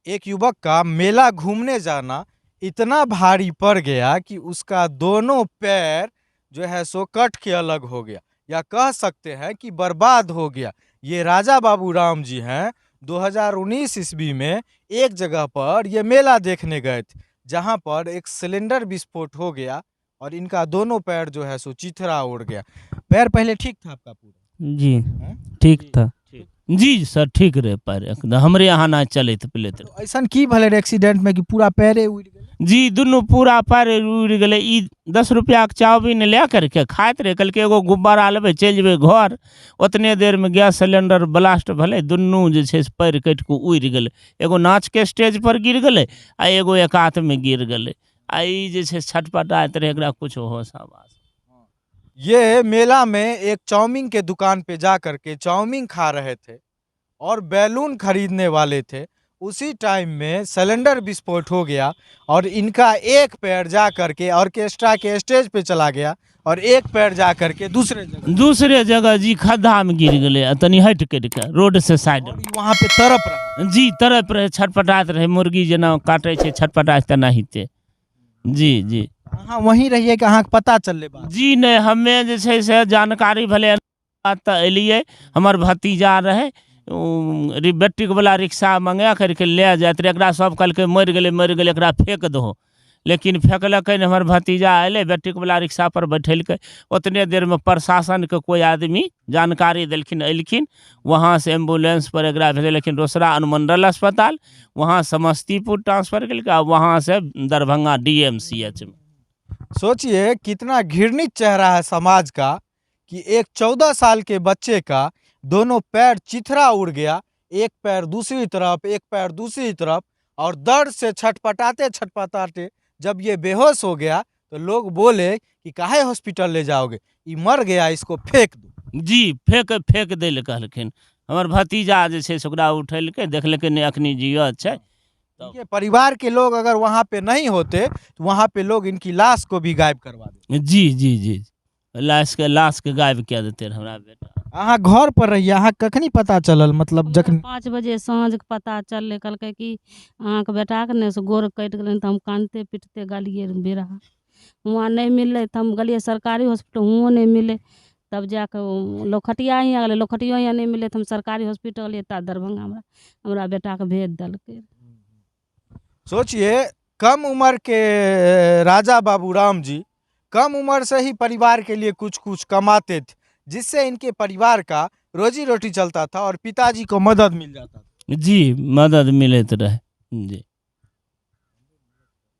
एक युवक का मेला घूमने जाना इतना भारी पड़ गया कि उसका दोनों पैर जो है सो कट के अलग हो गया, या कह सकते हैं कि बर्बाद हो गया। ये राजा बाबू राम जी हैं। 2019 ईस्वी में एक जगह पर ये मेला देखने गए थे, जहां पर एक सिलेंडर विस्फोट हो गया और इनका दोनों पैर जो है सो चिथड़ा उड़ गया। पैर पहले ठीक था आपका पूरा? जी हैं? ठीक जी था। ठीक। जी सर ठीक रहे पैर एकदम हमरे यहाँ ना चले थे पहले तो। ऐसा की भले एक्सीडेंट में कि पूरा पैरे उड़ गए? जी दुनू पूरा पैर उड़ गए। ई 10 रुपया के चाउमीन ले करके खाइत रहे, कल के एगो गुब्बारा लेबै चल जेबै घर, उतने देर में गैस सिलेंडर ब्लास्ट भले, दुनू जे छै से पैर कटि के उड़ि गेलै। एगो नाच के स्टेज पर गिर गेलै आ एगो एक हाथ में गिर गेलै। आ ई जे छै से छटपटाइत रहे, एकरा कुछो होश आवाज। ये मेला में एक चाउमीन के दुकान पे जा करके चाउमीन खा रहे थे और बैलून खरीदने वाले थे। उसी टाइम में सिलेंडर विस्फोट हो गया और इनका एक पैर जा करके ऑर्केस्ट्रा के स्टेज पे चला गया और एक पैर जा करके दूसरे जगह जी खड्डा में गिर गेलै, आ तनी हट के रोड से साइड और वहां पे तरफ रहा। जी तरफ रहे, छटपटाइत रहे, मुर्गी जना काटे छै छटपटाइत तेनाहिते। जी जी हाँ, वहीं रहिए कि अहाँ के पता चलले बात? जी नहीं, हमें जे छै से जानकारी भले बात तो एलिए। हमर भतीजा रहे बैट्रिक वाला रिक्शा मंगा करके ले जाइत रहे, एकरा सब कहलकै मरि गेलै एकरा फेंक दहो, लेकिन फेंकलकै नहीं। हमर भतीजा अयलै बैट्रिक वाला रिक्शा पर बैठेलकै, उतने देर में प्रशासन के कोई आदमी जानकारी देलखिन, अयलखिन, वहाँ से एम्बुलेंस पर एकरा भेजलखिन रोसड़ा अनुमंडल अस्पताल, वहाँ समस्तीपुर ट्रांसफर केलकै, वहाँ से दरभंगा DMCH में। सोचिए कितना घृणित चेहरा है समाज का कि एक 14 साल के बच्चे का दोनों पैर चिथड़ा उड़ गया, एक पैर दूसरी तरफ, एक पैर दूसरी तरफ, और दर्द से छटपटाते छटपटाते जब ये बेहोश हो गया तो लोग बोले कि काहे हॉस्पिटल ले जाओगे, ये मर गया, इसको फेंक दो। जी फेंक दे ले कहलखिन। हमर भतीजा जे छै से ओकरा उठेलकै, देखलकै नहीं अखनी जियत छै। इनके परिवार के लोग अगर वहां पे नहीं होते तो वहां पे लोग इनकी लाश को भी गायब करवा देते। जी जी जी लाश के गायब क्या देते रहे हमरा बेटा। अहाँ घर पर रहिए, अहाँ कखनी पता चलल? मतलब जखन 5 बजे साँझ के पता चललै, कहलकै कि अहाँके बेटाके ने से गोड़ कटि गेलै, तऽ हम कानते पिटते गेलिए बेरा, हुआँ नहीं मिललै तऽ हम गेलिए सरकारी हॉस्पिटल, हुओं नहीं मिले। तब जाके लोखटिया हियाँ गेलै, लोखटियो हियाँ नहीं मिले, तो हम सरकारी हॉस्पिटल गेलिए, ता दरभंगा में हमरा बेटाके भेज देलकै। सोचिए कम उम्र के राजा बाबू राम जी कम उम्र से ही परिवार के लिए कुछ कुछ कमाते थे, जिससे इनके परिवार का रोजी रोटी चलता था और पिताजी को मदद मिल जाता था। जी मदद मिलत रहे। जी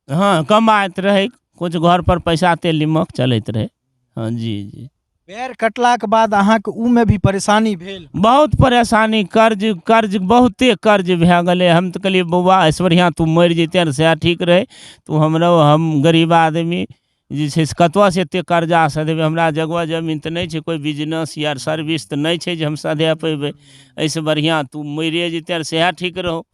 हाँ कमाइत रहे, कुछ घर पर पैसा तेल निमक चलत रहे। हाँ जी जी पैर कटला के बाद अहाँ के ऊ में भी परेशानी भेल? बहुत परेशानी, कर्ज बहुते कर्ज भै गए। हम तो कहलिए बौआ ऐसे बढ़िया तू मर जैते ने से ठीक रहे, तू हम गरीब आदमी जे छै से कतऽ से एतेक कर्जा सधेबै, हमरा जगह जमीन तो नहीं है, कोई बिजनेस या सर्विस तो नहीं है जो हम सधे पेबे, ऐसे बढ़िया तू मरे जैते ने सह ठीक रहो।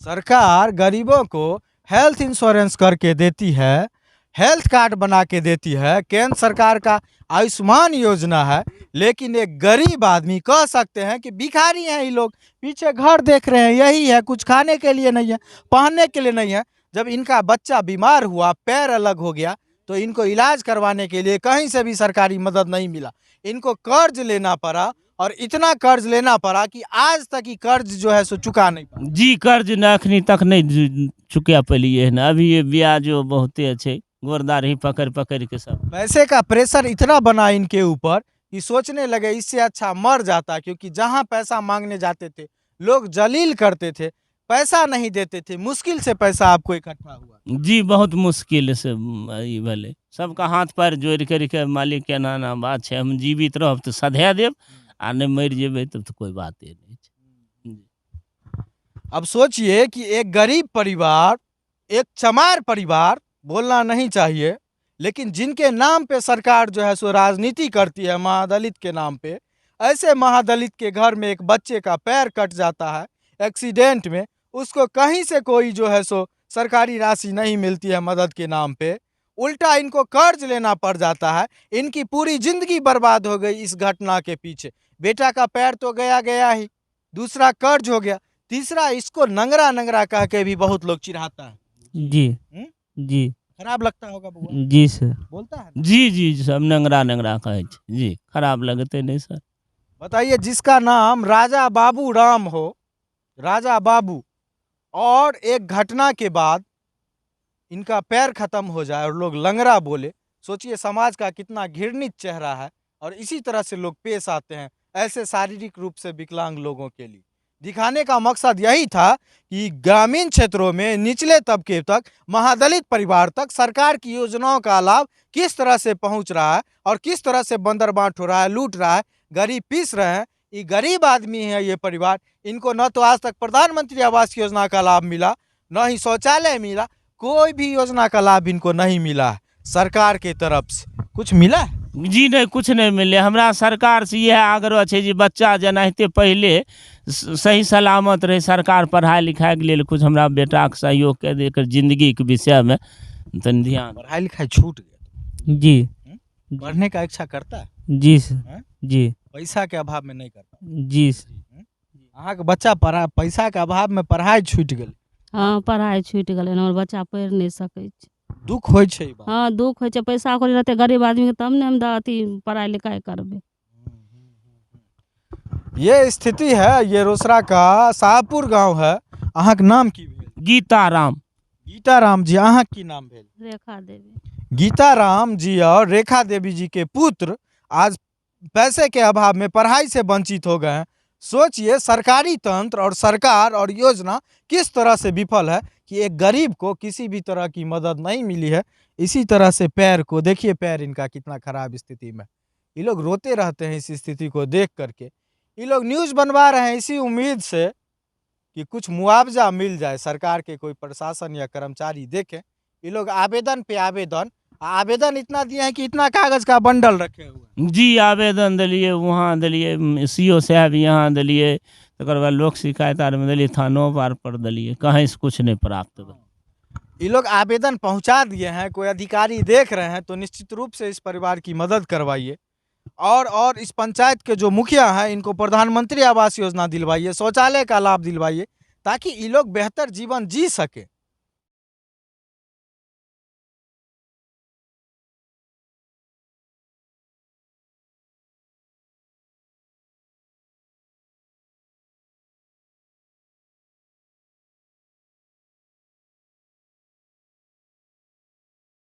सरकार गरीबों को हेल्थ इंश्योरेंस करके देती है, हेल्थ कार्ड बना के देती है, केंद्र सरकार का आयुष्मान योजना है, लेकिन एक गरीब आदमी कह सकते हैं कि भिखारी हैं ये लोग, पीछे घर देख रहे हैं, यही है, कुछ खाने के लिए नहीं है, पहनने के लिए नहीं है। जब इनका बच्चा बीमार हुआ, पैर अलग हो गया, तो इनको इलाज करवाने के लिए कहीं से भी सरकारी मदद नहीं मिला, इनको कर्ज लेना पड़ा, और इतना कर्ज लेना पड़ा कि आज तक ही कर्ज जो है सो चुका नहीं पाया। जी कर्ज न अखनी तक नहीं चुका पेलिए है, अभी ये ब्याजो बहुते अच्छे, गोरदारी पकड़ के सब। पैसे का प्रेशर इतना बना इनके ऊपर कि सोचने लगे इससे अच्छा मर जाता, क्योंकि जहां पैसा मांगने जाते थे लोग जलील करते थे, पैसा नहीं देते थे, मुश्किल से पैसा आपको इकट्ठा हुआ। जी बहुत मुश्किल से भले सबका हाथ पैर जोड़ करके मालिक के नाना बात है, हम जीवित रहब तो सधा देव, आ नहीं मर जेबे तब तो कोई बात नहीं। अब सोचिए कि एक गरीब परिवार, एक चमार परिवार, बोलना नहीं चाहिए, लेकिन जिनके नाम पे सरकार जो है सो राजनीति करती है महादलित के नाम पे, ऐसे महादलित के घर में एक बच्चे का पैर कट जाता है एक्सीडेंट में, उसको कहीं से कोई जो है सो सरकारी राशि नहीं मिलती है मदद के नाम पे, उल्टा इनको कर्ज लेना पड़ जाता है। इनकी पूरी जिंदगी बर्बाद हो गई इस घटना के पीछे। बेटा का पैर तो गया गया ही, दूसरा कर्ज हो गया, तीसरा, इसको नंगरा नंगरा कह के भी बहुत लोग चिढ़ाता है। जी हम्म? जी खराब लगता होगा बउआ, जी सर। बोलता है ना? जी सब नंगरा नंगरा कहे छै। जी खराब लगते नहीं सर। बताइए, जिसका नाम राजा बाबू राम हो, राजा बाबू, और एक घटना के बाद इनका पैर खत्म हो जाए और लोग लंगड़ा बोले, सोचिए समाज का कितना घृणित चेहरा है। और इसी तरह से लोग पेश आते हैं ऐसे शारीरिक रूप से विकलांग लोगों के लिए। दिखाने का मकसद यही था कि ग्रामीण क्षेत्रों में निचले तबके तक, महादलित परिवार तक सरकार की योजनाओं का लाभ किस तरह से पहुंच रहा है और किस तरह से बंदर बांट हो रहा है, लूट रहा है, गरीब पीस रहे हैं। ये गरीब आदमी है, ये परिवार, इनको न तो आज तक प्रधानमंत्री आवास योजना का लाभ मिला, न ही शौचालय मिला, कोई भी योजना का लाभ इनको नहीं मिला है सरकार के तरफ से। कुछ मिला है? जी नहीं, कुछ नहीं मिले। हमरा सरकार से यह आग्रह है जी, बच्चा जेनाहिते पहले सही सलामत रहे, सरकार पढ़ाई लिखाई के लिए कुछ हमरा बेटा के सहयोग के देकर जिंदगी के विषय में तनि ध्यान। पढ़ाई लिखाई छूट गया, जी पढ़ने का इच्छा करता है, जी सर। हैं? जी पैसा के अभाव में नहीं करता। जी अहाँ के बच्चा पैसा के अभाव में पढ़ाई छूट गेल, हाँ पढ़ाई छूटि गेलै, हमर बच्चा पढ़ि नहि सकै छै। दुख होइ छै ई बात। हाँ दुख होइ छै, पैसा कौड़ी रहतै गरीब आदमी के तब ने हम अथी पढ़ाई लिखाई करबै। ये स्थिति है, ये रोसड़ा का शाहपुर गांव है। अहाँ के नाम की भेल? गीताराम। गीताराम जी, अहाँ की नाम भेल? रेखा देवी। गीताराम जी और रेखा देवी जी के पुत्र आज पैसे के अभाव में पढ़ाई से वंचित हो गए हैं। सोचिए, सरकारी तंत्र और सरकार और योजना किस तरह से विफल है कि एक गरीब को किसी भी तरह की मदद नहीं मिली है। इसी तरह से पैर को देखिए, पैर इनका कितना खराब स्थिति में। ये लोग रोते रहते हैं इस स्थिति को देख करके। ये लोग न्यूज़ बनवा रहे हैं इसी उम्मीद से कि कुछ मुआवजा मिल जाए, सरकार के कोई प्रशासन या कर्मचारी देखें। ये लोग आवेदन पे आवेदन इतना दिए हैं कि इतना कागज का बंडल रखे हुए हैं। जी आवेदन दिलिए, वहाँ दिलिए, सीओ साहब यहाँ दिलिए, तकर बाद लोक शिकायत आर में दिलिए, थानों पार पर दिलिए, कहीं से कुछ नहीं प्राप्त हुआ। ये लोग आवेदन पहुंचा दिए हैं, कोई अधिकारी देख रहे हैं तो निश्चित रूप से इस परिवार की मदद करवाइए। और इस पंचायत के जो मुखिया हैं, इनको प्रधानमंत्री आवास योजना दिलवाइए, शौचालय का लाभ दिलवाइए, ताकि ये लोग बेहतर जीवन जी सके।